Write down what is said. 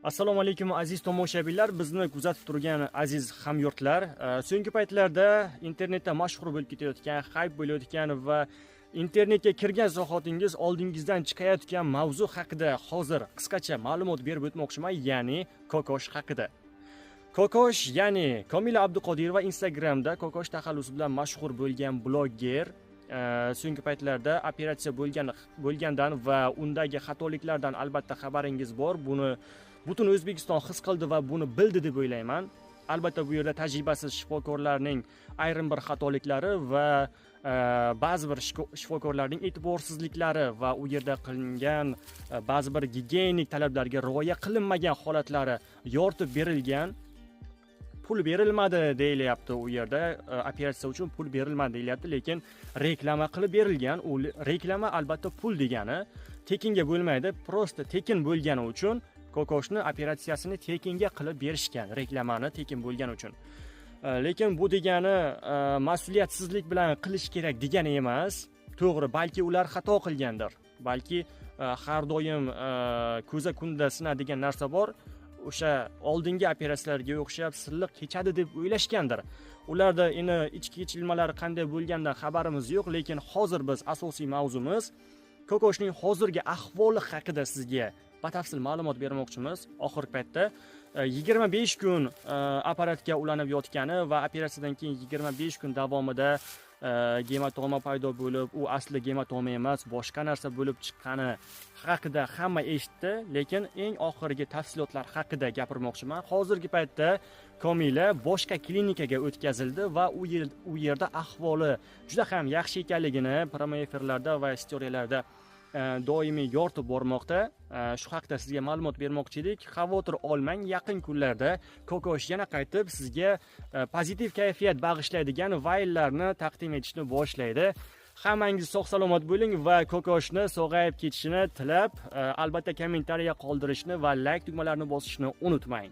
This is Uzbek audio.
Assalomu alaykum aziz tomoshabinlar, bizni kuzatib turgan aziz hamyurtlar. So'nggi paytlarda internetda mashhur bo'lib ketayotgan, hype bo'layotgan va internetga kirgan zahotingiz oldingizdan chiqayotgan mavzu haqida hozir qisqacha ma'lumot berib o'tmoqchiman, ya'ni Kokosh haqida. Kokosh, ya'ni Komila Abduqodirova Instagramda Kokosh taxallusi bilan mashhur bo'lgan blogger, so'nggi paytlarda operatsiya bo'lgandan va undagi xatoliklardan albatta xabaringiz bor. Buni butun O'zbekiston his qildi va buni bildi deb o'ylayman. Albatta bu yerda tajribasiz shifokorlarning ayrim bir xatoliklari va ba'zi bir shifokorlarning e'tiborsizliklari va u yerda qilingan ba'zi bir gigiyenik talablarga rioya qilinmagan holatlari yoritib berilgan. Pul berilmadi deyilyapti, u yerda operatsiya uchun pul berilmadi deyilyapti, lekin reklama qilib berilgan. U reklama albatta pul degani tekinga bo'lmaydi, prosta tekin bo'lgani uchun Kokoshni operatsiyasini tekinga qilib berishgan, reklamani tekin bo'lgani uchun. Lekin bu degani mas'uliyatsizlik bilan qilish kerak degani emas. To'g'ri, balki ular xato qilgandir. Balki har doim ko'za kunda sinadigan narsa bor. O'sha oldingi operatsiyalarga o'xshab silliq kechadi deb o'ylashgandir. Ularda ichki kechilmalari qanday bo'lganidan xabarimiz yo'q, lekin hozir biz asosiy mavzumiz Kokoshning hozirgi ahvoli haqida sizga batafsil ma'lumot bermoqchimiz. Oxirgi paytda 25 kun apparatga ulanib yotgani va operatsiyadan keyin 25 kun davomida gematoma paydo bo'lib, u asli gematoma emas, boshqa narsa bo'lib chiqqani haqida hamma eshitdi, lekin eng oxirgi tafsilotlar haqida gapirmoqchiman. Hozirgi paytda Komila boshqa klinikaga o'tkazildi va u yerda ahvoli juda ham yaxshi ekanligini prямой efirlarda va storiyalarda doimiy yoritib bormoqda. Shu haqida sizga ma'lumot bermoqchi edik. Xavotir olmang, yaqin kunlarda Kokosh yana qaytib sizga pozitiv kayfiyat bag'ishlaydigan fayllarni taqdim etishni boshlaydi. Hammangiz sog' salomat bo'ling va Kokoshni sog'ayib ketishini tilab, albatta kommentariya qoldirishni va like tugmalarini bosishni unutmang.